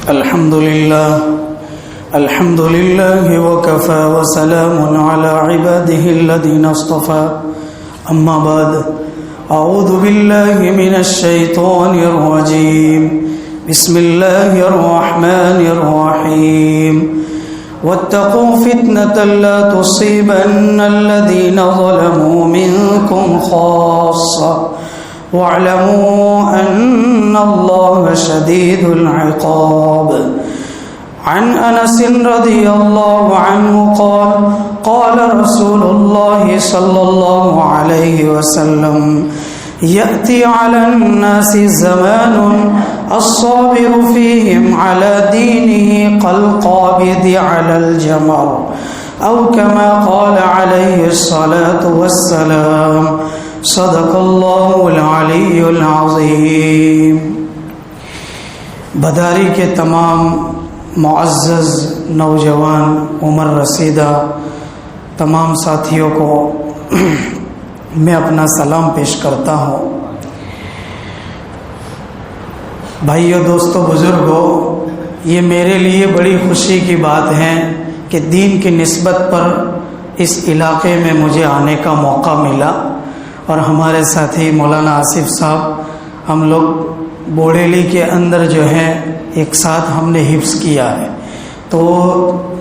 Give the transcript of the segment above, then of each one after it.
الحمد لله وكفى وسلام على عباده الذين اصطفى أما بعد أعوذ بالله من الشيطان الرجيم بسم الله الرحمن الرحيم واتقوا فتنة لا تصيبن الذين ظلموا منكم خاصة واعلموا أن الله شديد العقاب عن أنس رضي الله عنه قال قال رسول الله صلى الله عليه وسلم يأتي على الناس زمان الصابر فيهم على دينه كالقابض على الجمر أو كما قال عليه الصلاة والسلام صدق اللہ العلی العظیم۔ بداری کے تمام معزز نوجوان عمر رسیدہ تمام ساتھیوں کو میں اپنا سلام پیش کرتا ہوں۔ بھائیو، دوستو، بزرگوں، یہ میرے لیے بڑی خوشی کی بات ہے کہ دین کی نسبت پر اس علاقے میں مجھے آنے کا موقع ملا، اور ہمارے ساتھی مولانا آصف صاحب، ہم لوگ بوڑیلی کے اندر جو ہے ایک ساتھ ہم نے حفظ کیا ہے، تو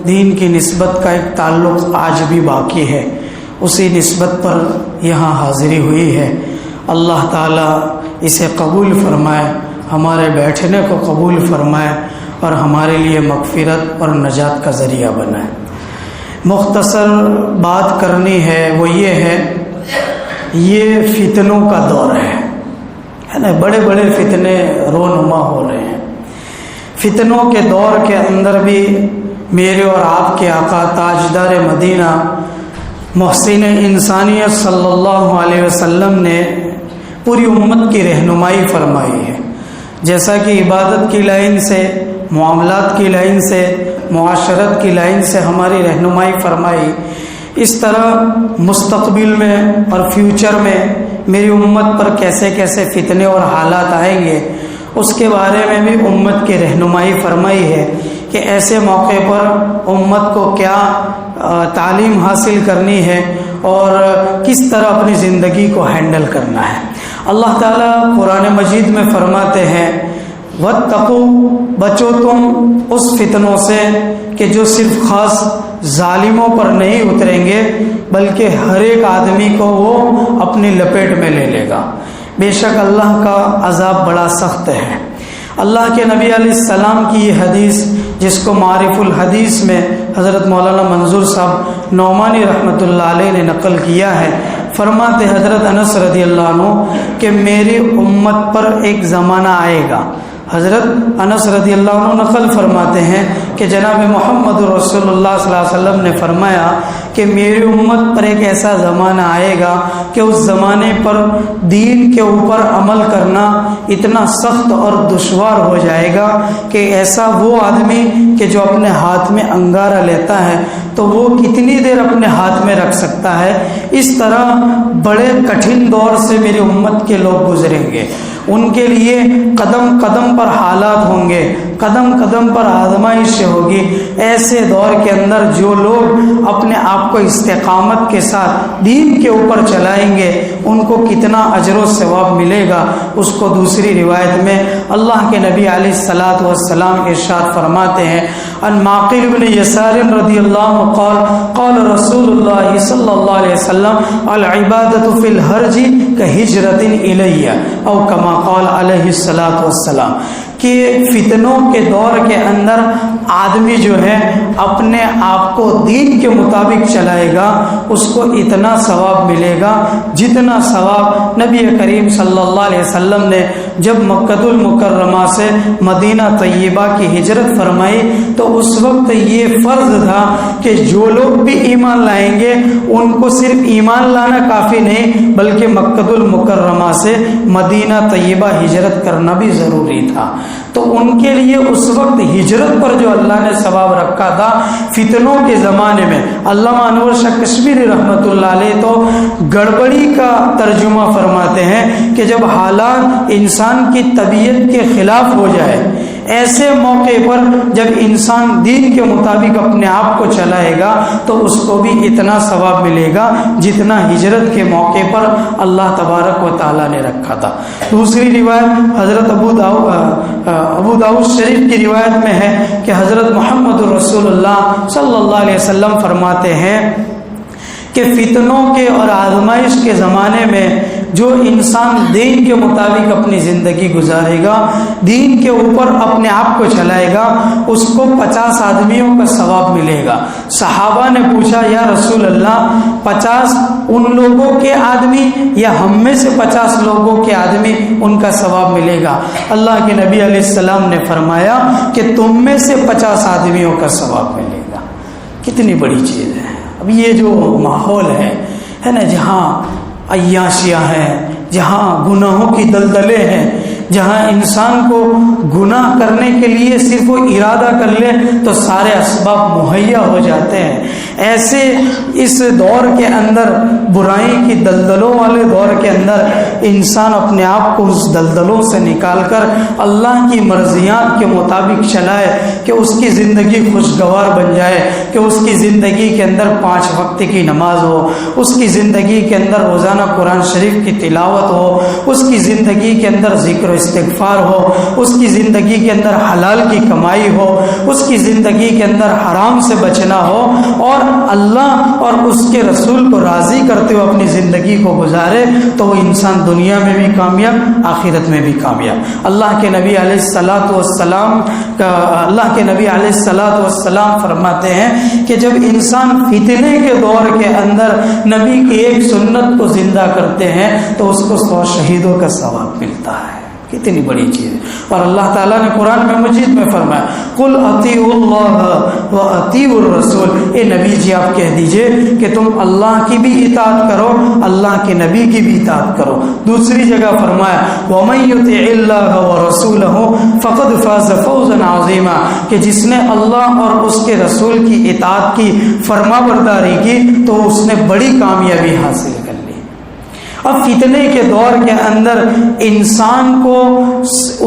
دین کی نسبت کا ایک تعلق آج بھی باقی ہے، اسی نسبت پر یہاں حاضری ہوئی ہے۔ اللہ تعالیٰ اسے قبول فرمائے، ہمارے بیٹھنے کو قبول فرمائے اور ہمارے لیے مغفرت اور نجات کا ذریعہ بنائے۔ مختصر بات کرنی ہے، وہ یہ ہے، یہ فتنوں کا دور ہے نا، بڑے بڑے فتنے رونما ہو رہے ہیں۔ فتنوں کے دور کے اندر بھی میرے اور آپ کے آقا تاجدار مدینہ محسن انسانیت صلی اللہ علیہ وسلم نے پوری امت کی رہنمائی فرمائی ہے۔ جیسا کہ عبادت کی لائن سے، معاملات کی لائن سے، معاشرت کی لائن سے ہماری رہنمائی فرمائی، اس طرح مستقبل میں اور فیوچر میں میری امت پر کیسے کیسے فتنے اور حالات آئیں گے، اس کے بارے میں بھی امت کی رہنمائی فرمائی ہے کہ ایسے موقع پر امت کو کیا تعلیم حاصل کرنی ہے اور کس طرح اپنی زندگی کو ہینڈل کرنا ہے۔ اللہ تعالیٰ قرآن مجید میں فرماتے ہیں، وَاتَّقُوا، بچو تم اس فتنوں سے کہ جو صرف خاص ظالموں پر نہیں اتریں گے بلکہ ہر ایک آدمی کو وہ اپنی لپیٹ میں لے لے گا۔ بے شک اللہ کا عذاب بڑا سخت ہے۔ اللہ کے نبی علیہ السلام کی یہ حدیث، جس کو معارف الحدیث میں حضرت مولانا منظور صاحب نعمانی رحمۃ اللہ علیہ نے نقل کیا ہے، فرماتے حضرت انس رضی اللہ عنہ کہ میری امت پر ایک زمانہ آئے گا۔ حضرت انس رضی اللہ عنہ نقل فرماتے ہیں کہ جناب محمد رسول اللہ صلی اللہ علیہ وسلم نے فرمایا کہ میری امت پر ایک ایسا زمانہ آئے گا کہ اس زمانے پر دین کے اوپر عمل کرنا اتنا سخت اور دشوار ہو جائے گا کہ ایسا وہ آدمی کہ جو اپنے ہاتھ میں انگارہ لیتا ہے تو وہ کتنی دیر اپنے ہاتھ میں رکھ سکتا ہے۔ اس طرح بڑے کٹھن دور سے میری امت کے لوگ گزریں گے، ان کے لیے قدم قدم پر حالات ہوں گے، قدم قدم پر آزمائش ہوگی۔ ایسے دور کے اندر جو لوگ اپنے آپ کو استقامت کے ساتھ دین کے اوپر چلائیں گے، ان کو کتنا اجر و ثواب ملے گا، اس کو دوسری روایت میں اللہ کے نبی علیہ الصلاۃ والسلام ارشاد فرماتے ہیں، ان معقل بن یسار رضی اللہ عنہ قال قال رسول اللہ صلی اللہ علیہ وسلم العبادۃ فی الحرج کہجرۃ الی او کما قال علیہ الصلاۃ والسلام، کہ فتنوں کے دور کے اندر آدمی جو ہے اپنے آپ کو دین کے مطابق چلائے گا، اس کو اتنا ثواب ملے گا جتنا ثواب نبی کریم صلی اللہ علیہ وسلم نے جب مکۃ المکرمہ سے مدینہ طیبہ کی ہجرت فرمائی تو اس وقت یہ فرض تھا کہ جو لوگ بھی ایمان لائیں گے ان کو صرف ایمان لانا کافی نہیں بلکہ مکۃ المکرمہ سے مدینہ طیبہ ہجرت کرنا بھی ضروری تھا۔ تو ان کے لیے اس وقت ہجرت پر جو اللہ نے ثواب رکھا تھا، فتنوں کے زمانے میں علامہ انور شاہ کشمیری رحمۃ اللہ علیہ تو گڑبڑی کا ترجمہ فرماتے ہیں کہ جب حالات انسان کی طبیعت کے خلاف ہو جائے، ایسے موقع پر جب انسان دین کے مطابق اپنے آپ کو چلائے گا تو اس کو بھی اتنا ثواب ملے گا جتنا ہجرت کے موقع پر اللہ تبارک و تعالیٰ نے رکھا تھا۔ دوسری روایت حضرت ابو داؤد شریف کی روایت میں ہے کہ حضرت محمد رسول اللہ صلی اللہ علیہ وسلم فرماتے ہیں کہ فتنوں کے اور آزمائش کے زمانے میں جو انسان دین کے مطابق اپنی زندگی گزارے گا، دین کے اوپر اپنے آپ کو چلائے گا، اس کو 50 آدمیوں کا ثواب ملے گا۔ صحابہ نے پوچھا یا رسول اللہ 50 ان لوگوں کے آدمی یا ہم میں سے 50 لوگوں کے آدمی ان کا ثواب ملے گا؟ اللہ کے نبی علیہ السلام نے فرمایا کہ تم میں سے 50 آدمیوں کا ثواب ملے گا۔ کتنی بڑی چیز ہے۔ اب یہ جو ماحول ہے نا، جہاں عیاشیاں ہیں، جہاں گناہوں کی دلدلیں ہیں، جہاں انسان کو گناہ کرنے کے لیے صرف وہ ارادہ کر لے تو سارے اسباب مہیا ہو جاتے ہیں، ایسے اس دور کے اندر، برائی کی دلدلوں والے دور کے اندر، انسان اپنے آپ کو اس دلدلوں سے نکال کر اللہ کی مرضیات کے مطابق چلائے کہ اس کی زندگی خوشگوار بن جائے، کہ اس کی زندگی کے اندر 5 وقت کی نماز ہو، اس کی زندگی کے اندر روزانہ قرآن شریف کی تلاوت ہو، اس کی زندگی کے اندر ذکر و استغفار ہو، اس کی زندگی کے اندر حلال کی کمائی ہو، اس کی زندگی کے اندر حرام سے بچنا ہو، اور اللہ اور اس کے رسول کو راضی کرتے ہوئے اپنی زندگی کو گزارے، تو وہ انسان دنیا میں بھی کامیاب، آخرت میں بھی کامیاب۔ اللہ کے نبی علیہ الصلاۃ والسلام فرماتے ہیں کہ جب انسان فتنے کے دور کے اندر نبی کی ایک سنت کو زندہ کرتے ہیں تو اس کو 100 شہیدوں کا ثواب ملتا ہے۔ کتنی بڑی چیز ہے۔ اور اللہ تعالیٰ نے قرآن میں مجید میں فرمایا قل اطیعوا اللہ و اطیعوا الرسول، اے نبی جی آپ کہہ دیجئے کہ تم اللہ کی بھی اطاعت کرو، اللہ کے نبی کی بھی اطاعت کرو۔ دوسری جگہ فرمایا ومن یطع اللہ ورسولہ فقد فاز فوزا عظیما، کہ جس نے اللہ اور اس کے رسول کی اطاعت کی، فرما برداری کی، تو اس نے بڑی کامیابی حاصل کر لی۔ اب فتنے کے دور کے اندر انسان کو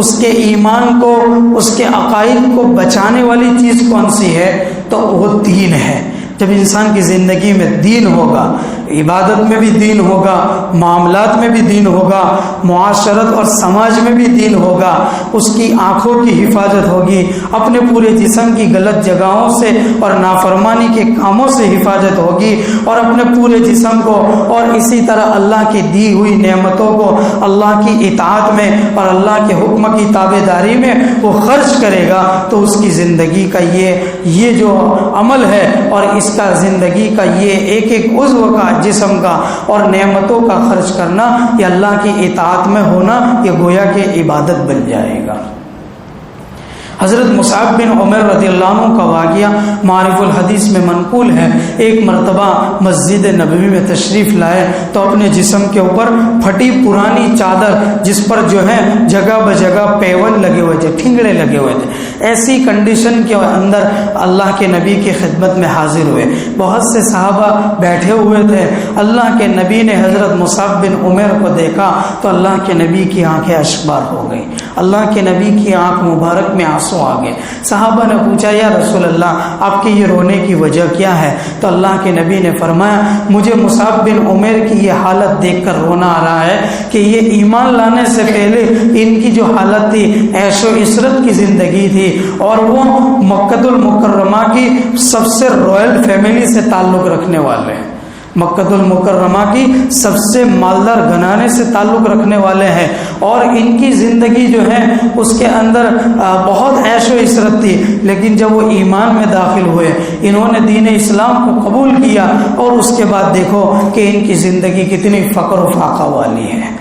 اس کے ایمان کو، اس کے عقائد کو بچانے والی چیز کون سی ہے؟ تو وہ دین ہے۔ جب انسان کی زندگی میں دین ہوگا، عبادت میں بھی دین ہوگا، معاملات میں بھی دین ہوگا، معاشرت اور سماج میں بھی دین ہوگا، اس کی آنکھوں کی حفاظت ہوگی، اپنے پورے جسم کی غلط جگہوں سے اور نافرمانی کے کاموں سے حفاظت ہوگی، اور اپنے پورے جسم کو اور اسی طرح اللہ کی دی ہوئی نعمتوں کو اللہ کی اطاعت میں اور اللہ کے حکم کی تابع داری میں وہ خرچ کرے گا، تو اس کی زندگی کا یہ جو عمل ہے اور اس کا زندگی کا یہ ایک ایک عضو کا، جسم کا اور نعمتوں کا خرچ کرنا، یہ اللہ کی اطاعت میں ہونا، یہ گویا کہ عبادت بن جائے گا۔ حضرت مصعب بن عمر رضی اللہ عنہ کا واقعہ معارف الحدیث میں منقول ہے۔ ایک مرتبہ مسجد نبوی میں تشریف لائے تو اپنے جسم کے اوپر پھٹی پرانی چادر، جس پر جو ہے جگہ بجگہ پیون لگے ہوئے تھے، ٹھنگڑے لگے ہوئے تھے، ایسی کنڈیشن کے اندر اللہ کے نبی کی خدمت میں حاضر ہوئے۔ بہت سے صحابہ بیٹھے ہوئے تھے۔ اللہ کے نبی نے حضرت مصعب بن عمر کو دیکھا تو اللہ کے نبی کی آنکھیں اشکبار ہو گئیں، اللہ کے نبی کی آنکھ مبارک میں آنسو آ گئے۔ صحابہ نے پوچھا یا رسول اللہ آپ کے یہ رونے کی وجہ کیا ہے؟ تو اللہ کے نبی نے فرمایا مجھے مصعب بن عمر کی یہ حالت دیکھ کر رونا آ رہا ہے کہ یہ ایمان لانے سے پہلے ان کی جو حالت تھی عیش و عشرت کی زندگی تھی، اور وہ مکہ المکرمہ کی سب سے رائل فیملی سے تعلق رکھنے والے ہیں، مکہ المکرمہ کی سب سے مالدار گھرانے سے تعلق رکھنے والے ہیں، اور ان کی زندگی جو ہے اس کے اندر بہت عیش و عشرت تھی، لیکن جب وہ ایمان میں داخل ہوئے، انہوں نے دین اسلام کو قبول کیا، اور اس کے بعد دیکھو کہ ان کی زندگی کتنی فقر و فاقہ والی ہے۔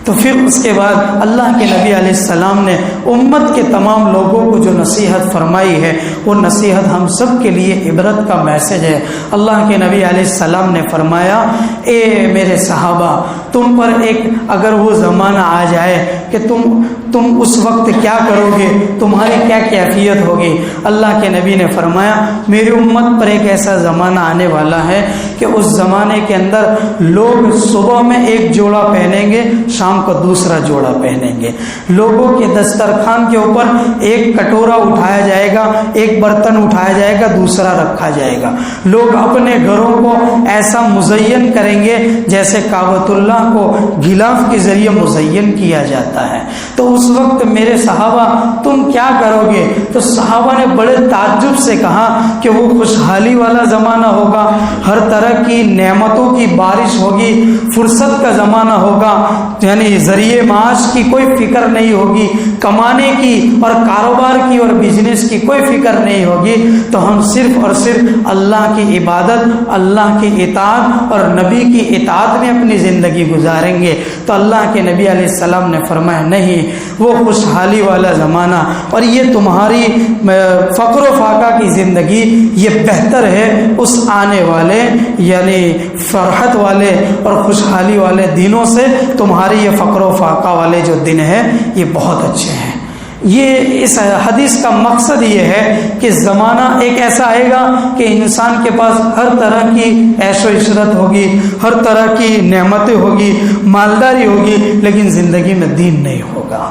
تو پھر اس کے بعد اللہ کے نبی علیہ السلام نے امت کے تمام لوگوں کو جو نصیحت فرمائی ہے، وہ نصیحت ہم سب کے لیے عبرت کا میسج ہے۔ اللہ کے نبی علیہ السلام نے فرمایا اے میرے صحابہ، تم پر ایک اگر وہ زمانہ آ جائے کہ تم تم اس وقت کیا کرو گے، تمہاری کیا کیفیت ہوگی؟ اللہ کے نبی نے فرمایا میری امت پر ایک ایسا زمانہ آنے والا ہے کہ اس زمانے کے اندر لوگ صبح میں ایک جوڑا پہنیں گے، شام کو دوسرا جوڑا پہنیں گے۔ لوگوں کے دسترخوان کے اوپر ایک کٹورا اٹھایا جائے گا، ایک برتن اٹھایا جائے گا، دوسرا رکھا جائے گا۔ لوگ اپنے گھروں کو ایسا مزین کریں گے جیسے کعبۃ اللہ کو غلاف کے ذریعے مزین کیا جاتا ہے۔ تو اس وقت میرے صحابہ تم کیا کرو گے؟ تو صحابہ نے بڑے تعجب سے کہا کہ وہ خوشحالی والا زمانہ ہوگا، ہر طرح کی نعمتوں کی بارش ہوگی، فرصت کا زمانہ ہوگا، یعنی ذریعے معاش کی کوئی فکر نہیں ہوگی، کمانے کی اور کاروبار کی اور بزنس کی کوئی فکر نہیں ہوگی، تو ہم صرف اور صرف اللہ کی عبادت، اللہ کی اطاعت اور نبی کی اطاعت میں اپنی زندگی گزاریں گے۔ تو اللہ کے نبی علیہ السلام نے فرمایا نہیں، وہ خوشحالی والا زمانہ اور یہ تمہاری فقر و فاقہ کی زندگی یہ بہتر ہے اس آنے والے یعنی فرحت والے اور خوشحالی والے دنوں سے۔ تمہاری یہ فقر و فاقہ والے جو دن ہیں یہ بہت اچھے ہیں۔ یہ اس حدیث کا مقصد یہ ہے کہ زمانہ ایک ایسا آئے گا کہ انسان کے پاس ہر طرح کی عیش و عشرت ہوگی، ہر طرح کی نعمتیں ہوگی، مالداری ہوگی، لیکن زندگی میں دین نہیں ہوگا۔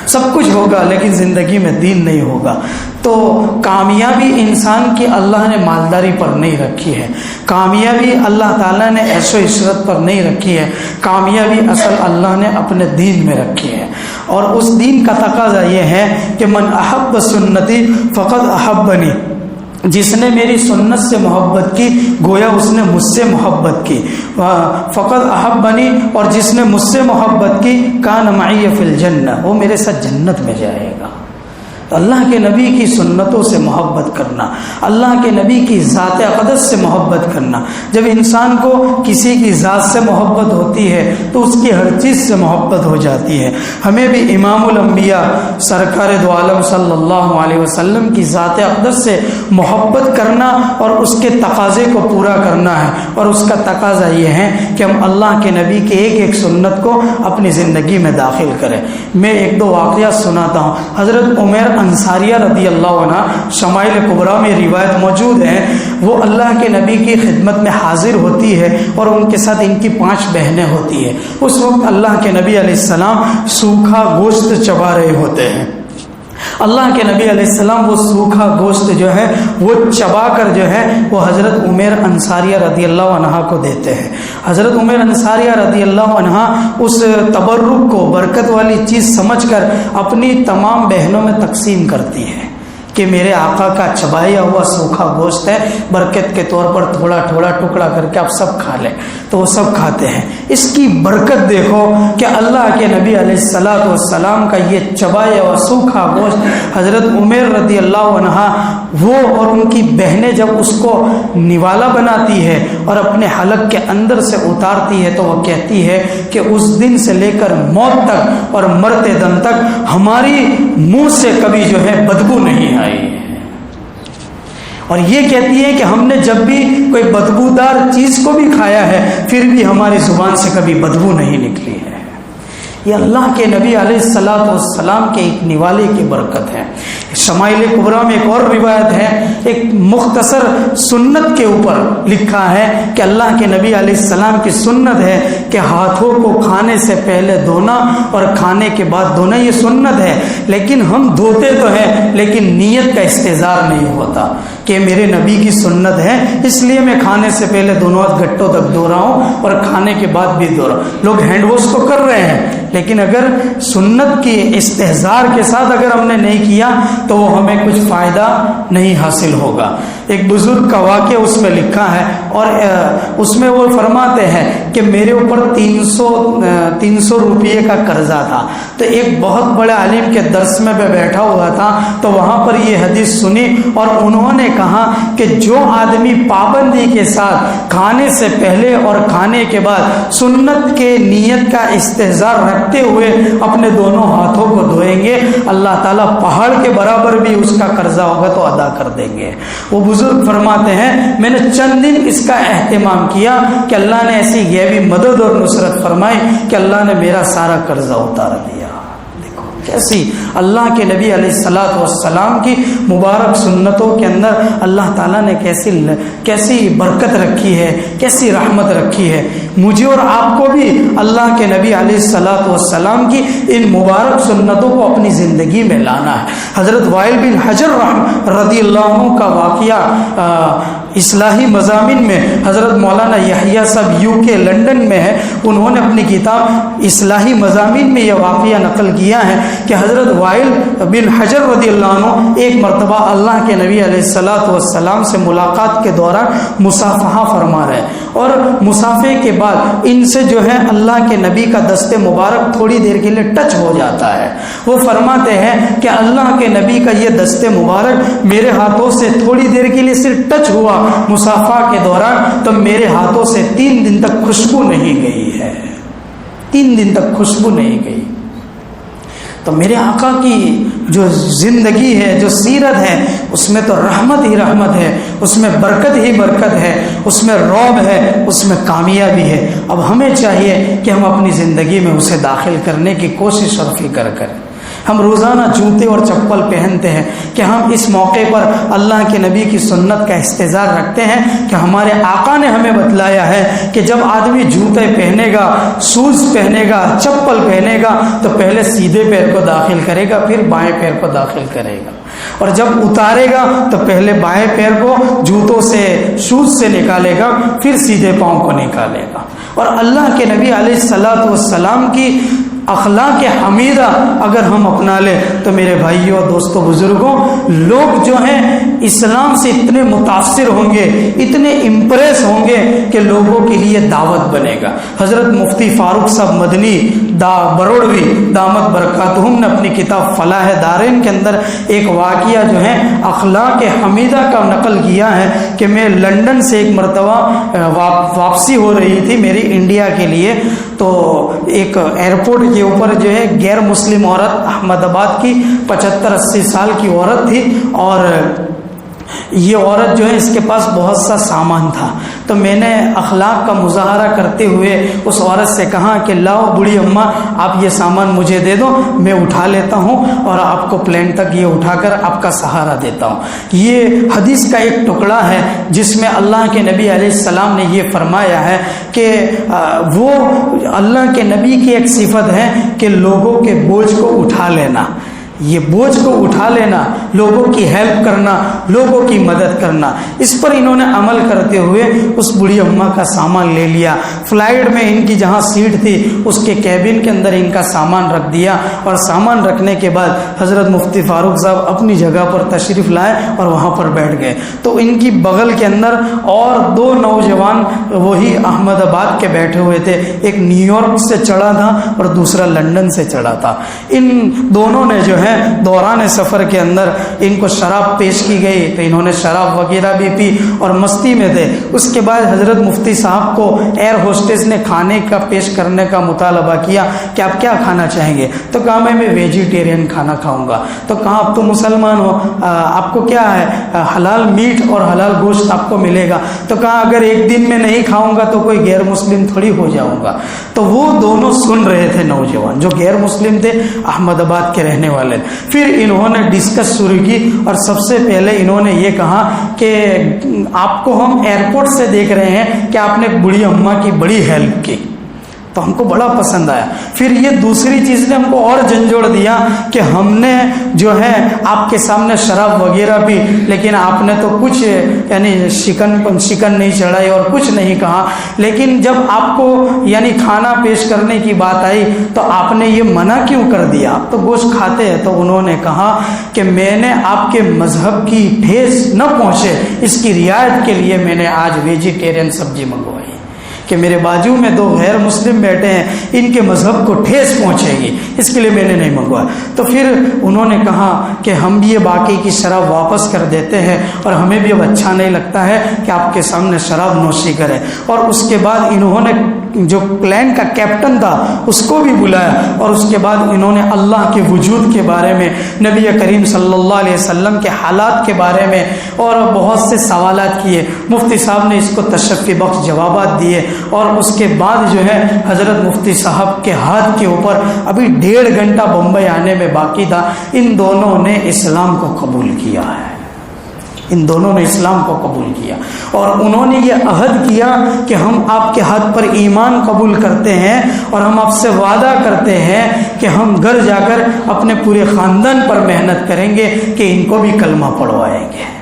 سب کچھ ہوگا لیکن زندگی میں دین نہیں ہوگا۔ تو کامیابی انسان کی اللہ نے مالداری پر نہیں رکھی ہے، کامیابی اللہ تعالیٰ نے عیش و عشرت پر نہیں رکھی ہے، کامیابی اصل اللہ نے اپنے دین میں رکھی ہے۔ اور اس دین کا تقاضا یہ ہے کہ من احب سنتی فقد احبنی، جس نے میری سنت سے محبت کی گویا اس نے مجھ سے محبت کی، فقط احبنی، اور جس نے مجھ سے محبت کی کان معی فی الجنہ، وہ میرے ساتھ جنت میں جائے گا۔ اللہ کے نبی کی سنتوں سے محبت کرنا، اللہ کے نبی کی ذات اقدس سے محبت کرنا۔ جب انسان کو کسی کی ذات سے محبت ہوتی ہے تو اس کی ہر چیز سے محبت ہو جاتی ہے۔ ہمیں بھی امام الانبیاء سرکار دو عالم صلی اللہ علیہ وسلم کی ذات اقدس سے محبت کرنا اور اس کے تقاضے کو پورا کرنا ہے، اور اس کا تقاضا یہ ہے کہ ہم اللہ کے نبی کے ایک ایک سنت کو اپنی زندگی میں داخل کریں۔ میں ایک دو واقعات سناتا ہوں۔ حضرت عمر انصاریہ رضی اللہ عنہ، شمائل کبریٰ میں روایت موجود ہے، وہ اللہ کے نبی کی خدمت میں حاضر ہوتی ہے اور ان کے ساتھ ان کی 5 بہنیں ہوتی ہیں۔ اس وقت اللہ کے نبی علیہ السلام سوکھا گوشت چبا رہے ہوتے ہیں۔ اللہ کے نبی علیہ السلام وہ سوکھا گوشت جو ہے وہ چبا کر جو ہے وہ حضرت عمر انصاریہ رضی اللہ عنہ کو دیتے ہیں۔ حضرت عمر انصاریہ رضی اللہ عنہ اس تبرک کو برکت والی چیز سمجھ کر اپنی تمام بہنوں میں تقسیم کرتی ہے کہ میرے آقا کا چبایا ہوا سوکھا گوشت ہے، برکت کے طور پر تھوڑا تھوڑا ٹکڑا کر کے آپ سب کھا لیں۔ تو وہ سب کھاتے ہیں۔ اس کی برکت دیکھو کہ اللہ کے نبی علیہ السلام کا یہ چبایا ہوا سوکھا گوشت حضرت عمر رضی اللہ عنہ وہ اور ان کی بہنیں جب اس کو نوالا بناتی ہے اور اپنے حلق کے اندر سے اتارتی ہے تو وہ کہتی ہے کہ اس دن سے لے کر موت تک اور مرتے دم تک ہماری منہ سے کبھی جو ہے بدبو نہیں آئی ہے۔ اور یہ کہتی ہے کہ ہم نے جب بھی کوئی بدبودار چیز کو بھی کھایا ہے پھر بھی ہماری زبان سے کبھی بدبو نہیں نکلی ہے۔ یہ اللہ کے نبی علیہ السلام کے ایک نوالے کی برکت ہے۔ شمائل کبریٰ میں ایک اور روایت ہے، ایک مختصر سنت کے اوپر لکھا ہے کہ اللہ کے نبی علیہ السلام کی سنت ہے کہ ہاتھوں کو کھانے سے پہلے دھونا اور کھانے کے بعد دھونا، یہ سنت ہے۔ لیکن ہم دھوتے تو ہیں لیکن نیت کا استحضار نہیں ہوتا کہ میرے نبی کی سنت ہے اس لیے میں کھانے سے پہلے دونوں ہاتھ گھٹوں تک دھو رہا ہوں اور کھانے کے بعد بھی دھو رہا ہوں۔ لوگ ہینڈ واش تو کر رہے ہیں لیکن اگر سنت کی استحضار کے ساتھ اگر ہم نے نہیں کیا تو وہ ہمیں کچھ فائدہ نہیں حاصل ہوگا۔ ایک بزرگ کا واقعہ اس میں لکھا ہے اور اس میں وہ فرماتے ہیں کہ میرے اوپر 300 روپیے کا قرضہ تھا، تو ایک بہت بڑے عالم کے درس میں میں بیٹھا ہوا تھا تو وہاں پر یہ حدیث سنی اور انہوں نے کہا کہ جو آدمی پابندی کے ساتھ کھانے سے پہلے اور کھانے کے بعد سنت کے نیت کا استحضار رکھتے ہوئے اپنے دونوں ہاتھوں کو دھوئیں گے، اللہ تعالیٰ پہاڑ کے برابر بھی اس کا قرضہ ہوگا تو ادا کر دیں گے۔ وہ بزرگ فرماتے ہیں میں نے چند دن اس کا اہتمام کیا کہ اللہ نے ایسی غیبی مدد اور نصرت فرمائی کہ اللہ نے میرا سارا قرضہ اتار دیا۔ کیسی اللہ کے نبی علیہ الصلوۃ والسلام کی مبارک سنتوں کے اندر اللہ تعالیٰ نے کیسی برکت رکھی ہے، کیسی رحمت رکھی ہے۔ مجھے اور آپ کو بھی اللہ کے نبی علیہ الصلوۃ والسلام کی ان مبارک سنتوں کو اپنی زندگی میں لانا ہے۔ حضرت وائل بن حجر رضی اللہ عنہ کا واقعہ اصلاحی مضامین میں حضرت مولانا یحییٰ صاحب UK لندن میں ہے، انہوں نے اپنی کتاب اصلاحی مضامین میں یہ واقعہ نقل کیا ہے کہ حضرت وائل بن حجر رضی اللہ عنہ ایک مرتبہ اللہ کے نبی علیہ الصلوۃ والسلام سے ملاقات کے دوران مصافحہ فرما رہے اور مصافحے کے بعد ان سے جو ہے اللہ کے نبی کا دست مبارک تھوڑی دیر کے لیے ٹچ ہو جاتا ہے۔ وہ فرماتے ہیں کہ اللہ کے نبی کا یہ دست مبارک میرے ہاتھوں سے تھوڑی دیر کے لیے صرف ٹچ ہوا مصافحہ کے دوران، تو میرے ہاتھوں سے 3 دن تک خوشبو نہیں گئی ہے، 3 دن تک خوشبو نہیں گئی۔ تو میرے آقا کی جو زندگی ہے، جو سیرت ہے، اس میں تو رحمت ہی رحمت ہے، اس میں برکت ہی برکت ہے، اس میں رعب ہے، اس میں کامیابی ہے۔ اب ہمیں چاہیے کہ ہم اپنی زندگی میں اسے داخل کرنے کی کوشش اور فکر کریں۔ ہم روزانہ جوتے اور چپل پہنتے ہیں کہ ہم اس موقع پر اللہ کے نبی کی سنت کا استحضار رکھتے ہیں کہ ہمارے آقا نے ہمیں بتلایا ہے کہ جب آدمی جوتے پہنے گا، شوز پہنے گا، چپل پہنے گا تو پہلے سیدھے پیر کو داخل کرے گا، پھر بائیں پیر کو داخل کرے گا، اور جب اتارے گا تو پہلے بائیں پیر کو جوتوں سے، شوز سے نکالے گا، پھر سیدھے پاؤں کو نکالے گا۔ اور اللہ کے نبی علیہ الصلوۃ والسلام کی اخلاق حمیدہ اگر ہم اپنا لیں تو میرے بھائیوں، دوستوں، بزرگوں، لوگ جو ہیں اسلام سے اتنے متاثر ہوں گے، اتنے امپریس ہوں گے کہ لوگوں کے لیے دعوت بنے گا۔ حضرت مفتی فاروق صاحب مدنی بروڑوی دامت برکاتہم نے اپنی کتاب فلاح دارین کے اندر ایک واقعہ جو ہے اخلاق حمیدہ کا نقل کیا ہے کہ میں لندن سے ایک مرتبہ واپسی ہو رہی تھی میری انڈیا کے لیے، تو ایک ایئرپورٹ کے اوپر جو ہے غیر مسلم عورت، احمد آباد کی 75-80 سال کی عورت تھی، اور یہ عورت جو ہے اس کے پاس بہت سا سامان تھا۔ تو میں نے اخلاق کا مظاہرہ کرتے ہوئے اس عورت سے کہا کہ لاؤ بوڑھی اماں، آپ یہ سامان مجھے دے دو، میں اٹھا لیتا ہوں اور آپ کو پلین تک یہ اٹھا کر آپ کا سہارا دیتا ہوں۔ یہ حدیث کا ایک ٹکڑا ہے جس میں اللہ کے نبی علیہ السلام نے یہ فرمایا ہے کہ وہ اللہ کے نبی کی ایک صفت ہے کہ لوگوں کے بوجھ کو اٹھا لینا، یہ بوجھ کو اٹھا لینا، لوگوں کی ہیلپ کرنا، لوگوں کی مدد کرنا۔ اس پر انہوں نے عمل کرتے ہوئے اس بڑھی اماں کا سامان لے لیا، فلائٹ میں ان کی جہاں سیٹ تھی اس کے کیبن کے اندر ان کا سامان رکھ دیا، اور سامان رکھنے کے بعد حضرت مفتی فاروق صاحب اپنی جگہ پر تشریف لائے اور وہاں پر بیٹھ گئے۔ تو ان کی بغل کے اندر اور 2 نوجوان وہی احمد آباد کے بیٹھے ہوئے تھے، ایک نیو یارک سے چڑھا تھا اور دوسرا لندن سے چڑھا تھا۔ ان دونوں نے جو ہے دوران سفر کے اندر ان کو شراب پیش کی گئی تو انہوں نے شراب وغیرہ بھی پی اور مستی میں تھے۔ اس کے بعد حضرت مفتی صاحب کو ایئر ہوسٹس نے کھانے کا پیش کرنے کا مطالبہ کیا کہ آپ کیا کھانا چاہیں گے؟ تو کہا میں ویجیٹیرین کھانا کھاؤں گا۔ تو کہا آپ تو مسلمان ہو، آپ کو کیا ہے، حلال میٹ اور حلال گوشت آپ کو ملے گا۔ تو کہا اگر ایک دن میں نہیں کھاؤں گا تو کوئی غیر مسلم تھوڑی ہو جاؤں گا۔ تو وہ دونوں سن رہے تھے، نوجوان جو غیر مسلم تھے، احمد آباد کے رہنے والے۔ پھر انہوں نے ڈسکس شروع کی اور سب سے پہلے انہوں نے یہ کہا کہ آپ کو ہم ایئرپورٹ سے دیکھ رہے ہیں کہ آپ نے بڑھی اماں کی بڑی ہیلپ کی، تو ہم کو بڑا پسند آیا۔ پھر یہ دوسری چیز نے ہم کو اور جھنجھوڑ دیا کہ ہم نے جو ہے آپ کے سامنے شراب وغیرہ پی، لیکن آپ نے تو کچھ یعنی شکن نہیں چڑھائی اور کچھ نہیں کہا، لیکن جب آپ کو یعنی کھانا پیش کرنے کی بات آئی تو آپ نے یہ منع کیوں کر دیا، آپ تو گوشت کھاتے ہیں؟ تو انہوں نے کہا کہ میں نے آپ کے مذہب کی ٹھیس نہ پہنچے اس کی رعایت کے لیے میں نے آج ویجیٹیرین سبزی منگوائی کہ میرے بازو میں 2 غیر مسلم بیٹھے ہیں، ان کے مذہب کو ٹھیس پہنچے گی، اس کے لیے میں نے نہیں منگوایا۔ تو پھر انہوں نے کہا کہ ہم بھی یہ باقی کی شراب واپس کر دیتے ہیں اور ہمیں بھی اب اچھا نہیں لگتا ہے کہ آپ کے سامنے شراب نوشی کریں۔ اور اس کے بعد انہوں نے جو پلین کا کیپٹن تھا اس کو بھی بلایا، اور اس کے بعد انہوں نے اللہ کے وجود کے بارے میں، نبی کریم صلی اللہ علیہ وسلم کے حالات کے بارے میں اور بہت سے سوالات کیے۔ مفتی صاحب نے اس کو تشفی بخش جوابات دیے، اور اس کے بعد جو ہے حضرت مفتی صاحب کے ہاتھ کے اوپر ابھی 1.5 گھنٹہ بمبئی آنے میں باقی تھا، ان دونوں نے اسلام کو قبول کیا ہے، ان دونوں نے اسلام کو قبول کیا، اور انہوں نے یہ عہد کیا کہ ہم آپ کے ہاتھ پر ایمان قبول کرتے ہیں، اور ہم آپ سے وعدہ کرتے ہیں کہ ہم گھر جا کر اپنے پورے خاندان پر محنت کریں گے کہ ان کو بھی کلمہ پڑھوائیں گے۔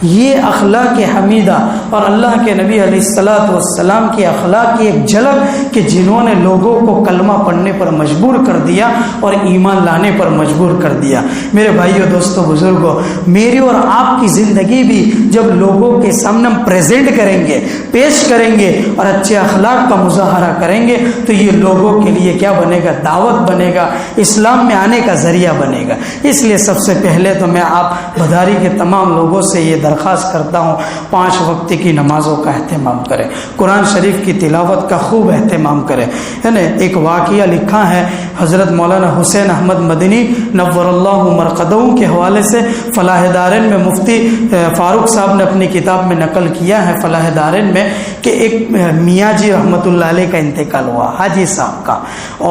یہ اخلاق حمیدہ اور اللہ کے نبی علیہ الصلوۃ والسلام کی اخلاق کی ایک جھلک کہ جنہوں نے لوگوں کو کلمہ پڑھنے پر مجبور کر دیا اور ایمان لانے پر مجبور کر دیا۔ میرے بھائیو، دوستو، بزرگوں، میری اور آپ کی زندگی بھی جب لوگوں کے سامنے ہم پریزنٹ کریں گے، پیش کریں گے اور اچھے اخلاق کا مظاہرہ کریں گے تو یہ لوگوں کے لیے کیا بنے گا؟ دعوت بنے گا، اسلام میں آنے کا ذریعہ بنے گا۔ اس لیے سب سے پہلے تو میں آپ بھداری کے تمام لوگوں سے یہ درخواست کرتا ہوں 5 وقت کی نمازوں کا اہتمام کریں، قرآن شریف کی تلاوت کا خوب اہتمام کریں۔ یعنی ایک واقعہ لکھا ہے حضرت مولانا حسین احمد مدنی نور اللہ مرقدہ کے حوالے سے، فلاح دارین میں مفتی فاروق صاحب نے اپنی کتاب میں نقل کیا ہے فلاح دارین میں کہ ایک میاں جی رحمۃ اللہ علیہ کا انتقال ہوا، حاجی صاحب کا،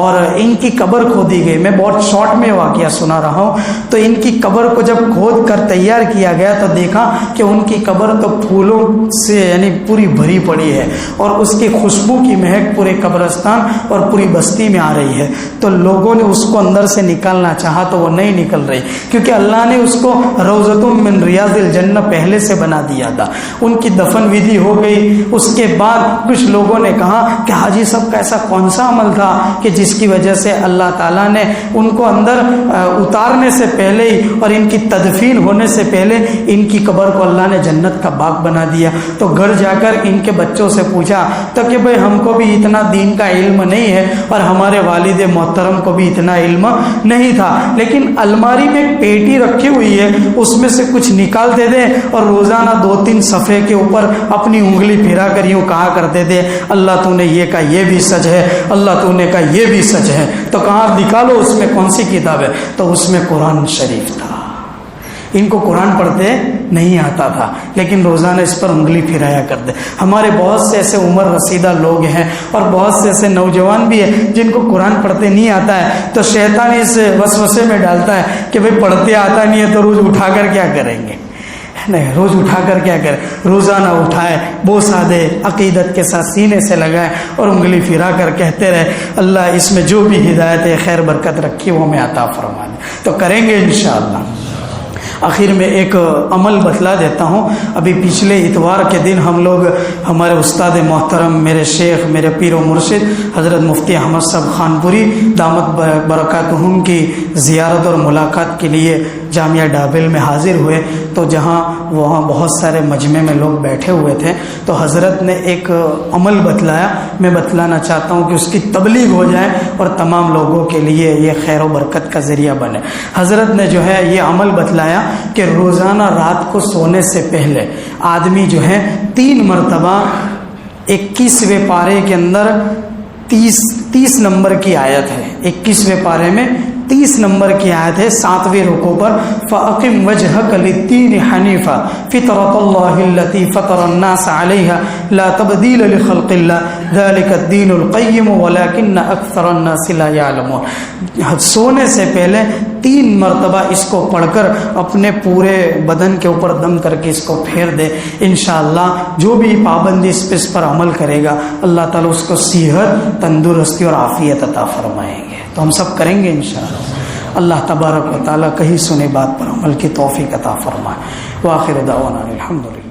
اور ان کی قبر کھودی گئی۔ میں بہت شارٹ میں واقعہ سنا رہا ہوں۔ تو ان کی قبر کو جب کھود کر تیار کیا گیا تو دیکھا کہ ان کی قبر تو پھولوں سے یعنی پوری بھری پڑی ہے، اور اس کی خوشبو کی مہک پورے قبرستان اور پوری بستی میں آ رہی ہے۔ تو لوگوں نے اس کو اندر سے نکالنا چاہا تو وہ نہیں نکل رہی، کیونکہ اللہ نے اس کو روضۃ من ریاض الجنہ پہلے سے بنا دیا تھا۔ ان کی دفن ودھی ہو گئی۔ اس کے بعد کچھ لوگوں نے کہا کہ حاجی صاحب کا ایسا کون سا عمل تھا کہ جس کی وجہ سے اللہ تعالیٰ نے ان کو اندر اتارنے سے پہلے ہی اور ان کی تدفین ہونے سے پہلے ان کی قبر کو اللہ نے جنت کا باغ بنا دیا۔ تو گھر جا کر ان کے بچوں سے پوچھا تو کہ بھئی ہم کو بھی اتنا دین کا علم نہیں ہے اور ہمارے والد محترم کو بھی اتنا علم نہیں تھا، لیکن الماری میں ایک پیٹی رکھی ہوئی ہے، اس میں سے کچھ نکال دے دیں اور روزانہ 2-3 صفحے کے اوپر اپنی انگلی پھرا کر یوں کہا کرتے تھے اللہ تو نے یہ کہا یہ بھی سچ ہے، اللہ تو نے کہا یہ بھی سچ ہے۔ تو کہا نکالو اس میں کون سی کتاب ہے؟ تو اس میں قرآن شریف تھا۔ ان کو قرآن پڑھتے نہیں آتا تھا، لیکن روزانہ اس پر انگلی پھرایا کرتے۔ ہمارے بہت سے ایسے عمر رسیدہ لوگ ہیں اور بہت سے ایسے نوجوان بھی ہیں جن کو قرآن پڑھتے نہیں آتا ہے، تو شیطان اس وسوسے میں ڈالتا ہے کہ بھئی پڑھتے آتا نہیں ہے تو روز اٹھا کر کیا کریں گے؟ نہیں، روز اٹھا کر کیا کریں؟ روزانہ اٹھائے، بوسہ دے، عقیدت کے ساتھ سینے سے لگائے اور انگلی پھرا کر کہتے رہے اللہ اس میں جو بھی ہدایت ہے خیر برکت رکھی وہ میں عطا فرما دے۔ تو کریں گے انشاءاللہ۔ آخر میں ایک عمل بتلا دیتا ہوں۔ ابھی پچھلے اتوار کے دن ہم لوگ ہمارے استاد محترم، میرے شیخ، میرے پیر و مرشد حضرت مفتی احمد صاحب خانپوری دامت برکاتہم کی زیارت اور ملاقات کے لیے جامعہ ڈابل میں حاضر ہوئے، تو جہاں وہاں بہت سارے مجمع میں لوگ بیٹھے ہوئے تھے، تو حضرت نے ایک عمل بتلایا، میں بتلانا چاہتا ہوں کہ اس کی تبلیغ ہو جائے اور تمام لوگوں کے لیے یہ خیر و برکت کا ذریعہ بنے۔ حضرت نے جو ہے یہ عمل بتلایا کہ روزانہ رات کو سونے سے پہلے آدمی جو ہے 3 مرتبہ 21ویں پارے کے اندر 30 نمبر کی آیت ہے، 21ویں پارے میں 30 نمبر کی آیت ہے 7ویں رکوع پر، فَأَقِمْ وَجْهَكَ لِلدِّينِ حَنِيفًا فِطْرَةَ اللَّهِ الَّتِي فَطَرَ النَّاسَ عَلَيْهَا لَا تَبْدِيلَ لِخَلْقِ اللَّهِ ذَلِكَ الدِّينُ الْقَيِّمُ وَلَكِنَّ أَكْثَرَ النَّاسِ لَا يَعْلَمُونَ۔ سونے سے پہلے 3 مرتبہ اس کو پڑھ کر اپنے پورے بدن کے اوپر دم کر کے اس کو پھیر دے، انشاءاللہ جو بھی پابندی اس پر عمل کرے گا اللہ تعالیٰ اس کو صحت، تندرستی اور عافیت عطا فرمائیں گے۔ تو ہم سب کریں گے انشاءاللہ۔ اللہ تبارک و تعالیٰ کہیں سنے بات پر عمل کی توفیق عطا فرمائے۔ وآخر دعوانا الحمدللہ۔